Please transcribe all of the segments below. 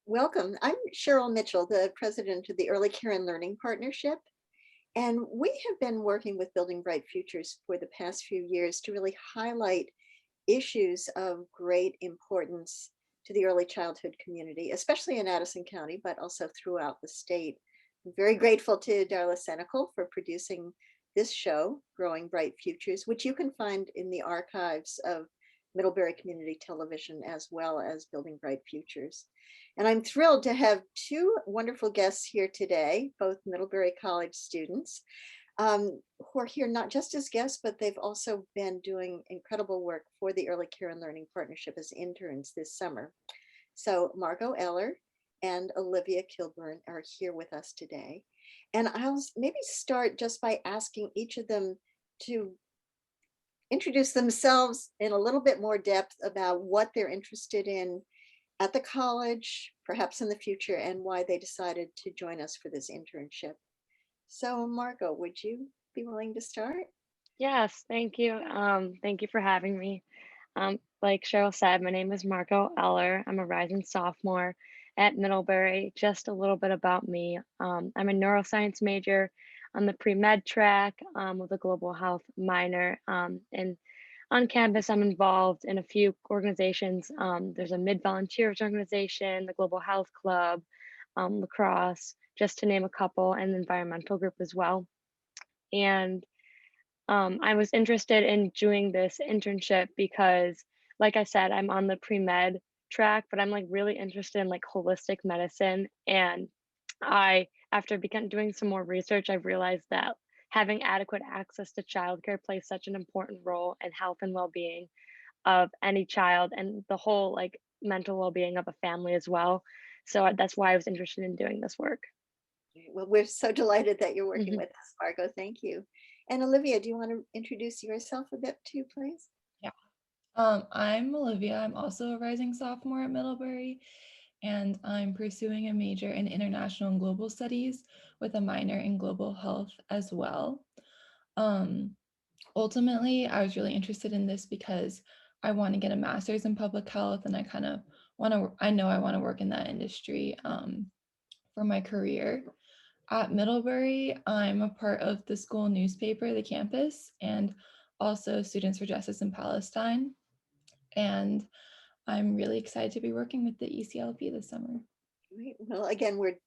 Welcome. I'm Cheryl Mitchell, the president of the Early Care and Learning Partnership. And we have been working with Building Bright Futures for the past few years to really highlight issues of great importance to the early childhood community, especially in Addison County, but also throughout the state. I'm very grateful to Darla Senecal for producing this show, Growing Bright Futures, which you can find in the archives of Middlebury Community Television as well as Building Bright Futures. And I'm thrilled to have two wonderful guests here today, both Middlebury College students, who are here not just as guests, but they've also been doing incredible work for the Early Care and Learning Partnership as interns this summer. So Margeaux Eller and Olvia Kilbourn are here with us today. And I'll maybe start just by asking each of them to introduce themselves in a little bit more depth about what they're interested in at the college, perhaps in the future, and why they decided to join us for this internship. So Margeaux, would you be willing to start? Yes, thank you. Thank you for having me. Like Cheryl said, my name is Margeaux Eller. I'm a rising sophomore at Middlebury. Just a little bit about me. I'm a neuroscience major on the pre-med track with a global health minor. And on campus, I'm involved in a few organizations. There's a mid-volunteers organization, the Global Health Club, lacrosse, just to name a couple, and the environmental group as well. And I was interested in doing this internship because, like I said, I'm on the pre-med track, but I'm like really interested in like holistic medicine. And after doing some more research, I've realized that having adequate access to childcare plays such an important role in health and well-being of any child and the whole like mental well-being of a family as well. So that's why I was interested in doing this work. Well, we're so delighted that you're working Mhm. with us, Margeaux. Thank you. And Olvia, do you want to introduce yourself a bit too, please? Yeah. I'm Olivia. I'm also a rising sophomore at Middlebury, and I'm pursuing a major in international and global studies with a minor in global health as well. Um, Ultimately, I was really interested in this because I want to get a master's in public health, and I kind of I know I want to work in that industry for my career. At Middlebury, I'm a part of the school newspaper, The Campus, and also Students for Justice in Palestine. And I'm really excited to be working with the ECLP this summer. Great. Well, again, we're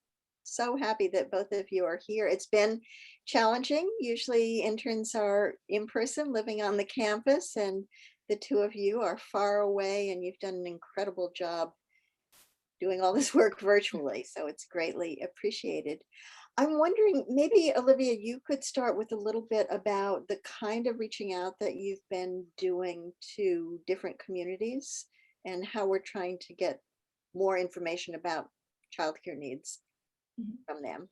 so happy that both of you are here. It's been challenging. Usually interns are in person living on the campus, and the two of you are far away, and you've done an incredible job doing all this work virtually. So it's greatly appreciated. I'm wondering, maybe Olivia, you could start with a little bit about the kind of reaching out that you've been doing to different communities and how we're trying to get more information about childcare needs Mhm. from them.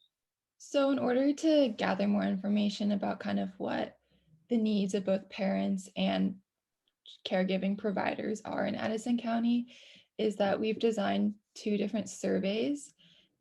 So, in order to gather more information about kind of what the needs of both parents and caregiving providers are in Addison County, is that we've designed two different surveys.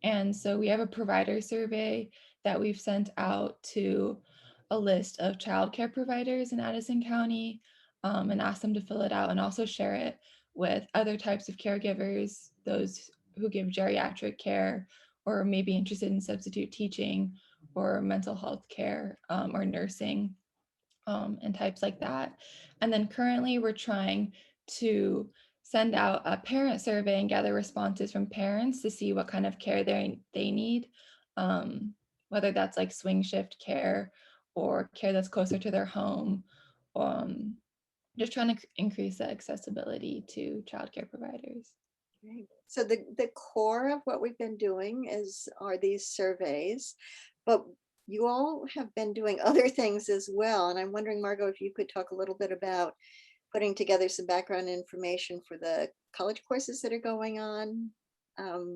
And so we have a provider survey that we've sent out to a list of childcare providers in Addison County and asked them to fill it out and also share it with other types of caregivers, those who give geriatric care or may be interested in substitute teaching or mental health care or nursing and types like that. And then currently we're trying to send out a parent survey and gather responses from parents to see what kind of care they need, whether that's like swing shift care or care that's closer to their home. Um, just trying to increase the accessibility to childcare providers. Right. So the core of what we've been doing are these surveys, but you all have been doing other things as well. And I'm wondering, Margeaux, if you could talk a little bit about putting together some background information for the college courses that are going on,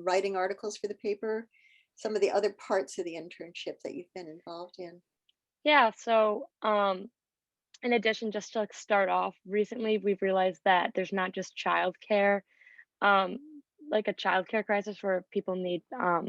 writing articles for the paper, some of the other parts of the internship that you've been involved in. Yeah, so in addition, just to like start off, recently we've realized that there's not just childcare, um, like a childcare crisis where people need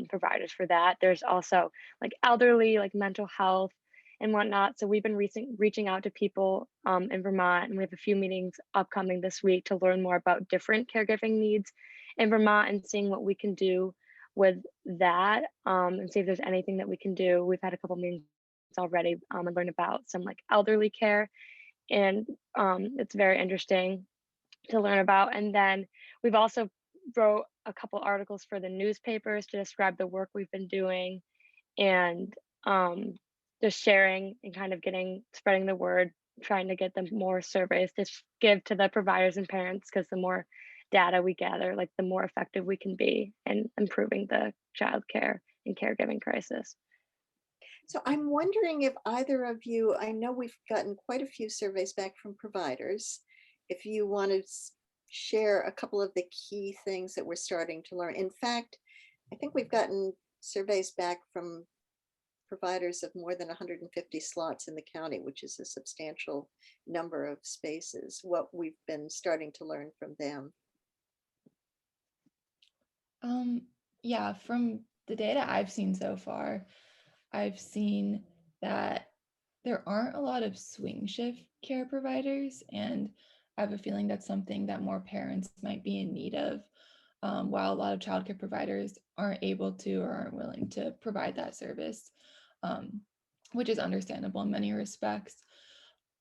providers for that. There's also like elderly, like mental health, and whatnot. So we've been reaching out to people in Vermont, and we have a few meetings upcoming this week to learn more about different caregiving needs in Vermont and seeing what we can do with that, and see if there's anything that we can do. We've had a couple meetings already, and learn about some like elderly care, and it's very interesting to learn about. And then we've also wrote a couple articles for the newspapers to describe the work we've been doing, and um, just sharing and kind of spreading the word, trying to get them more surveys to give to the providers and parents, because the more data we gather, like the more effective we can be in improving the child care and caregiving crisis. So I'm wondering if either of you, I know we've gotten quite a few surveys back from providers. If you want to share a couple of the key things that we're starting to learn. In fact, I think we've gotten surveys back from providers of more than 150 slots in the county, which is a substantial number of spaces, what we've been starting to learn from them. Yeah, from the data I've seen so far, I've seen that there aren't a lot of swing shift care providers, and I have a feeling that's something that more parents might be in need of, while a lot of childcare providers aren't able to or aren't willing to provide that service, um, which is understandable in many respects.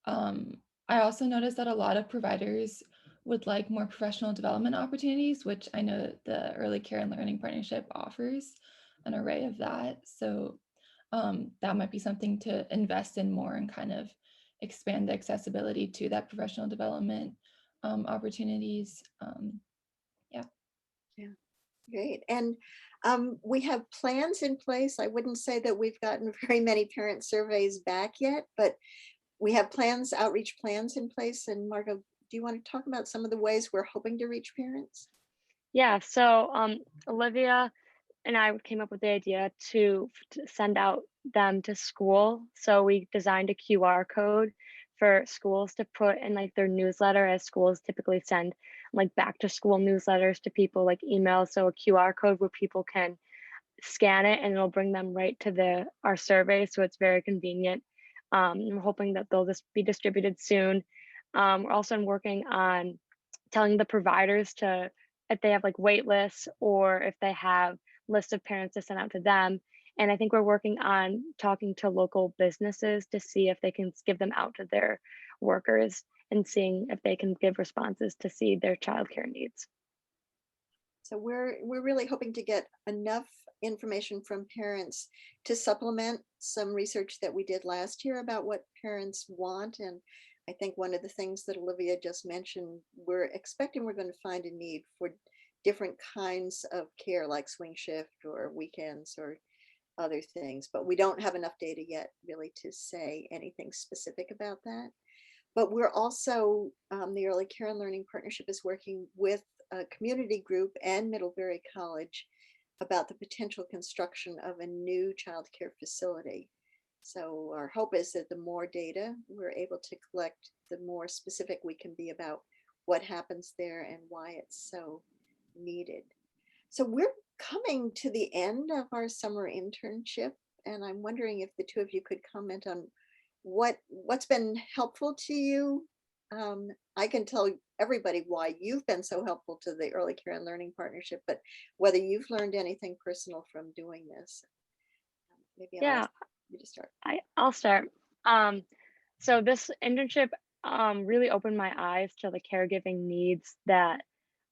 Um, I also noticed that a lot of providers would like more professional development opportunities, which I know that the Early Care and Learning Partnership offers an array of that. So that might be something to invest in more and kind of expand the accessibility to that professional development opportunities. Yeah. Yeah, great. And we have plans in place. I wouldn't say that we've gotten very many parent surveys back yet, but we have plans, outreach plans in place. And Margot, do you want to talk about some of the ways we're hoping to reach parents? Yeah, so Olivia and I came up with the idea to send out them to school. So we designed a QR code for schools to put in like their newsletter, as schools typically send like back to school newsletters to people, like emails. So a QR code where people can scan it and it'll bring them right to our survey. So it's very convenient. We're hoping that they'll just be distributed soon. We're also working on telling the providers to, if they have like wait lists or if they have lists of parents to send out to them. And I think we're working on talking to local businesses to see if they can give them out to their workers and seeing if they can give responses to see their childcare needs. So we're really hoping to get enough information from parents to supplement some research that we did last year about what parents want. And I think one of the things that Olivia just mentioned, we're expecting we're going to find a need for different kinds of care, like swing shift or weekends or other things, but we don't have enough data yet really to say anything specific about that. But we're also, the Early Care and Learning Partnership is working with a community group and Middlebury College about the potential construction of a new child care facility. So our hope is that the more data we're able to collect, the more specific we can be about what happens there and why it's so needed. So we're coming to the end of our summer internship, and I'm wondering if the two of you could comment on what's been helpful to you. I can tell everybody why you've been so helpful to the Early Care and Learning Partnership, but whether you've learned anything personal from doing this. Maybe I'll Yeah, ask you to start. I'll start. So this internship really opened my eyes to the caregiving needs that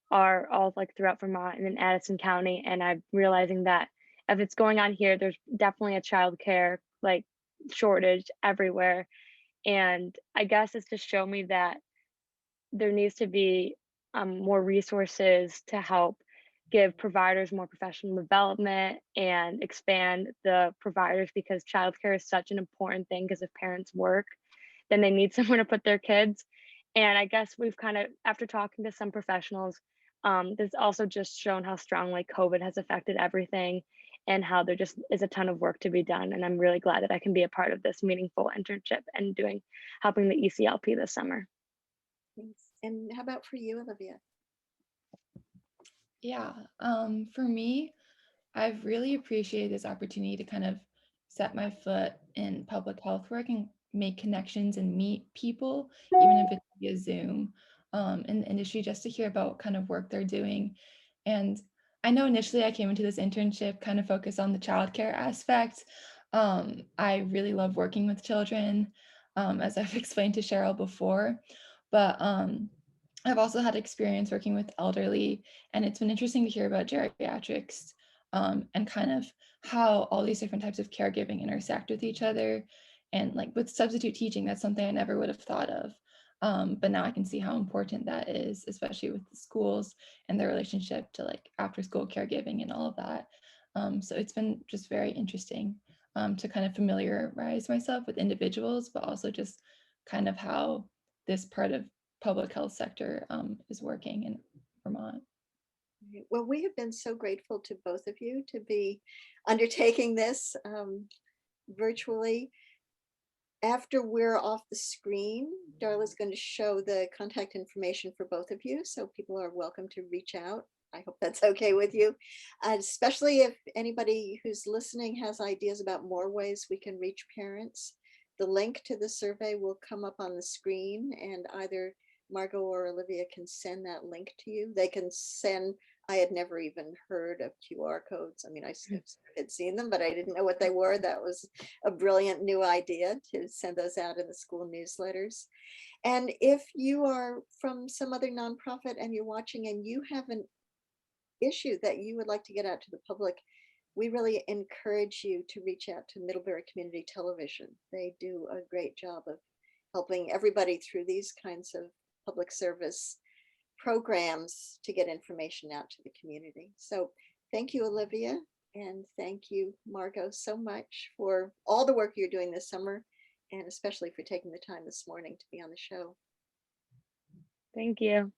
are all like throughout Vermont and in Addison County. And I'm realizing that if it's going on here, there's definitely a childcare like shortage everywhere. And I guess it's to show me that there needs to be more resources to help give providers more professional development and expand the providers, because childcare is such an important thing, because if parents work, then they need somewhere to put their kids. And I guess we've kind of, after talking to some professionals, this also just shown how strongly COVID has affected everything and how there just is a ton of work to be done. And I'm really glad that I can be a part of this meaningful internship and helping the ECLP this summer. Thanks. And how about for you, Olivia? Yeah. For me, I've really appreciated this opportunity to kind of set my foot in public health work and make connections and meet people, even if it's via Zoom, in the industry, just to hear about what kind of work they're doing. And I know initially I came into this internship kind of focused on the childcare aspect. I really love working with children, as I've explained to Cheryl before, but I've also had experience working with elderly, and it's been interesting to hear about geriatrics, and kind of how all these different types of caregiving intersect with each other. And like with substitute teaching, that's something I never would have thought of. But now I can see how important that is, especially with the schools and their relationship to like after school caregiving and all of that. So it's been just very interesting, to kind of familiarize myself with individuals, but also just kind of how this part of public health sector is working in Vermont. Right. Well, we have been so grateful to both of you to be undertaking this virtually. After we're off the screen, Darla's going to show the contact information for both of you, so people are welcome to reach out. I hope that's okay with you, especially if anybody who's listening has ideas about more ways we can reach parents. The link to the survey will come up on the screen, and either Margeaux or Olivia can send that link to you. They can send, I had never even heard of QR codes. I mean, I had seen them, but I didn't know what they were. That was a brilliant new idea to send those out in the school newsletters. And if you are from some other nonprofit and you're watching and you have an issue that you would like to get out to the public, we really encourage you to reach out to Middlebury Community Television. They do a great job of helping everybody through these kinds of public service programs to get information out to the community. So thank you, Olivia, and thank you, Margeaux, so much for all the work you're doing this summer, and especially for taking the time this morning to be on the show. Thank you.